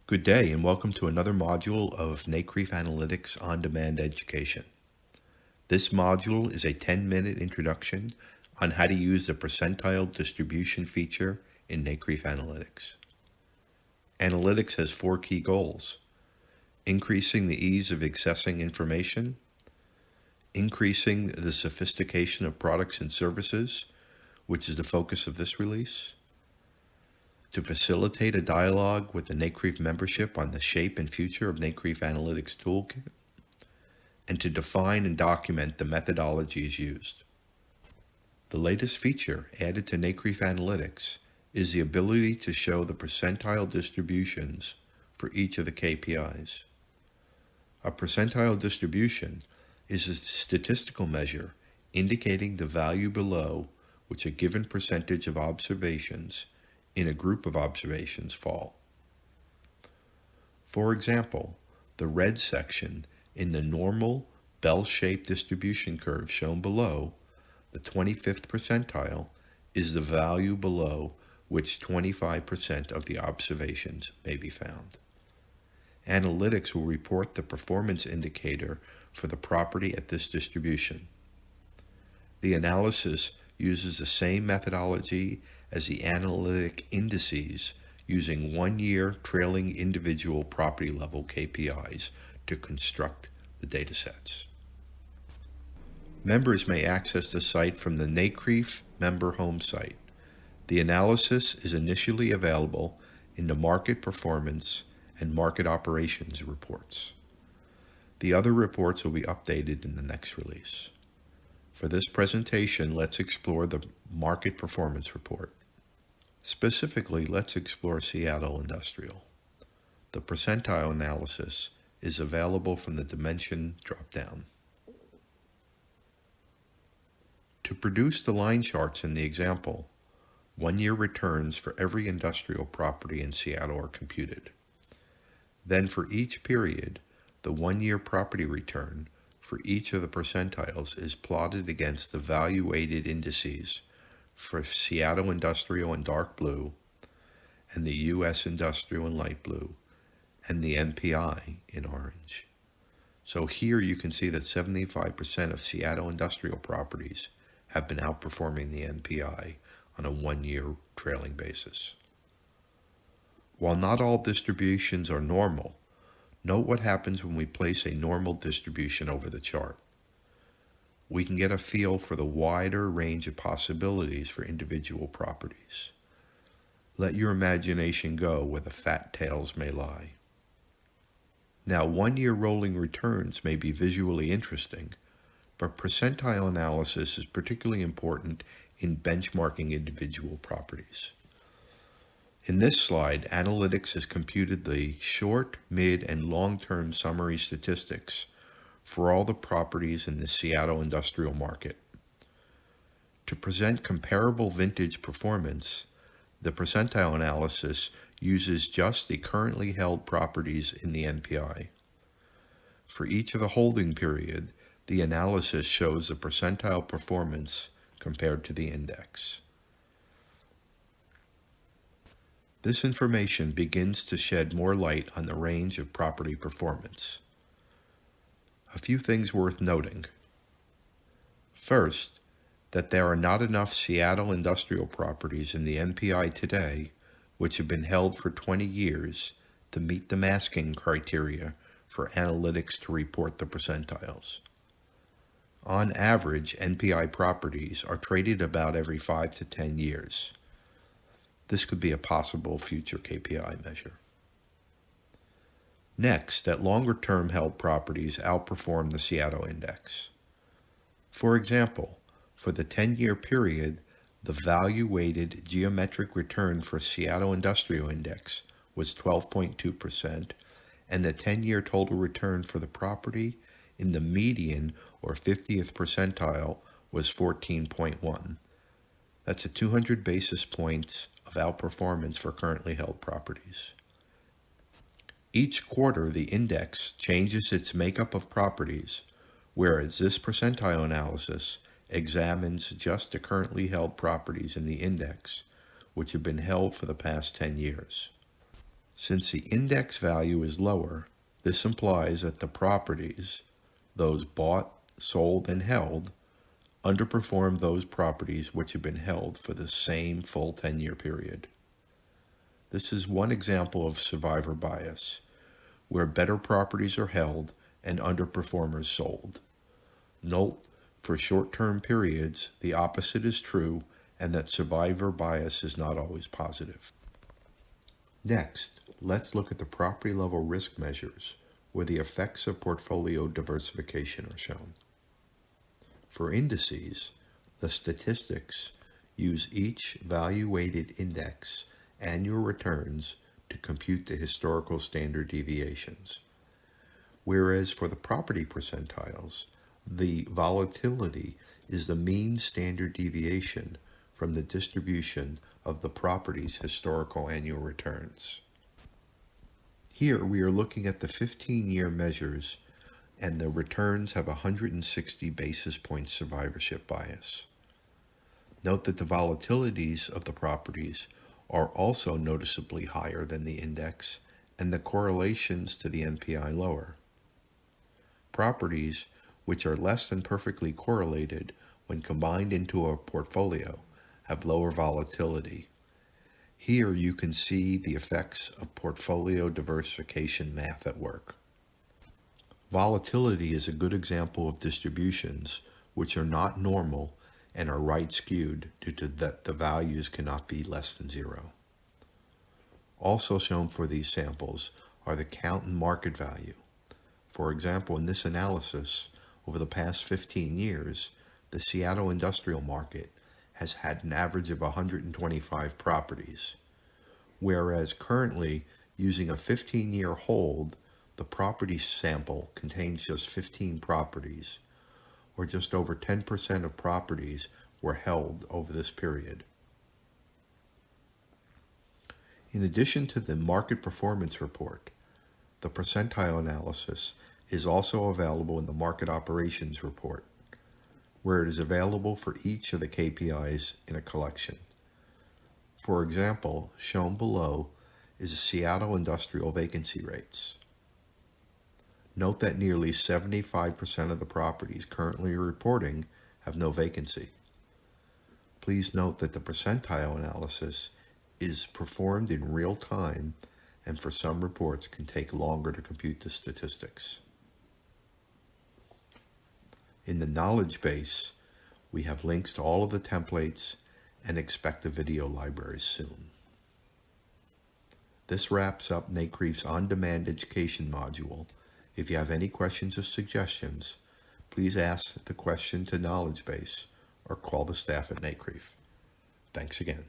Good day and welcome to another module of NCREIF Analytics On-Demand Education. This module is a 10-minute introduction on how to use the Percentile Distribution feature in NCREIF Analytics. Analytics has four key goals: increasing the ease of accessing information, increasing the sophistication of products and services, which is the focus of this release, to facilitate a dialogue with the NCREIF membership on the shape and future of NCREIF Analytics Toolkit, and to define and document the methodologies used. The latest feature added to NCREIF Analytics is the ability to show the percentile distributions for each of the KPIs. A percentile distribution is a statistical measure indicating the value below which a given percentage of observations in a group of observations fall. For example, the red section in the normal bell-shaped distribution curve shown below, the 25th percentile, is the value below which 25% of the observations may be found. Analytics will report the performance indicator for the property at this distribution. The analysis uses the same methodology as the analytic indices, using one-year trailing individual property level KPIs to construct the datasets. Members may access the site from the NCREIF member home site. The analysis is initially available in the Market Performance and Market Operations reports. The other reports will be updated in the next release. For this presentation, let's explore the Market Performance Report. Specifically, let's explore Seattle Industrial. The percentile analysis is available from the Dimension dropdown. To produce the line charts in the example, one-year returns for every industrial property in Seattle are computed. Then for each period, the one-year property return for each of the percentiles is plotted against the value-weighted indices for Seattle Industrial in dark blue, and the U.S. Industrial in light blue, and the NPI in orange. So here you can see that 75% of Seattle industrial properties have been outperforming the NPI on a one-year trailing basis. While not all distributions are normal, note what happens when we place a normal distribution over the chart. We can get a feel for the wider range of possibilities for individual properties. Let your imagination go where the fat tails may lie. Now, one-year rolling returns may be visually interesting, but percentile analysis is particularly important in benchmarking individual properties. In this slide, analytics has computed the short, mid, and long-term summary statistics for all the properties in the Seattle industrial market. To present comparable vintage performance, the percentile analysis uses just the currently held properties in the NPI. For each of the holding period, the analysis shows the percentile performance compared to the index. This information begins to shed more light on the range of property performance. A few things worth noting. First, that there are not enough Seattle industrial properties in the NPI today which have been held for 20 years to meet the masking criteria for analytics to report the percentiles. On average, NPI properties are traded about every 5 to 10 years. This could be a possible future KPI measure. Next, that longer-term held properties outperform the Seattle index. For example, for the 10-year period, the value-weighted geometric return for Seattle Industrial Index was 12.2%, and the 10-year total return for the property in the median or 50th percentile was 14.1. That's a 200 basis points of outperformance for currently held properties. Each quarter, the index changes its makeup of properties, whereas this percentile analysis examines just the currently held properties in the index, which have been held for the past 10 years. Since the index value is lower, this implies that the properties, those bought, sold, and held, underperform those properties which have been held for the same full 10-year period. This is one example of survivor bias, where better properties are held and underperformers sold. Note, for short-term periods, the opposite is true, and that survivor bias is not always positive. Next, let's look at the property-level risk measures, where the effects of portfolio diversification are shown. For indices, the statistics use each value-weighted index annual returns to compute the historical standard deviations, whereas for the property percentiles, the volatility is the mean standard deviation from the distribution of the property's historical annual returns. Here we are looking at the 15-year measures, and the returns have 160 basis points survivorship bias. Note that the volatilities of the properties are also noticeably higher than the index, and the correlations to the NPI lower. Properties which are less than perfectly correlated when combined into a portfolio have lower volatility. Here you can see the effects of portfolio diversification math at work. Volatility is a good example of distributions which are not normal and are right skewed due to that the values cannot be less than zero. Also shown for these samples are the count and market value. For example, in this analysis, over the past 15 years, the Seattle industrial market has had an average of 125 properties, whereas currently, using a 15-year hold, the property sample contains just 15 properties, or just over 10% of properties were held over this period. In addition to the market performance report, the percentile analysis is also available in the market operations report, where it is available for each of the KPIs in a collection. For example, shown below is the Seattle industrial vacancy rates. Note that nearly 75% of the properties currently reporting have no vacancy. Please note that the percentile analysis is performed in real time, and for some reports can take longer to compute the statistics. In the knowledge base, we have links to all of the templates and expect the video libraries soon. This wraps up NCREIF's on-demand education module. If you have any questions or suggestions, please ask the question to knowledge base or call the staff at NCREIF. Thanks again.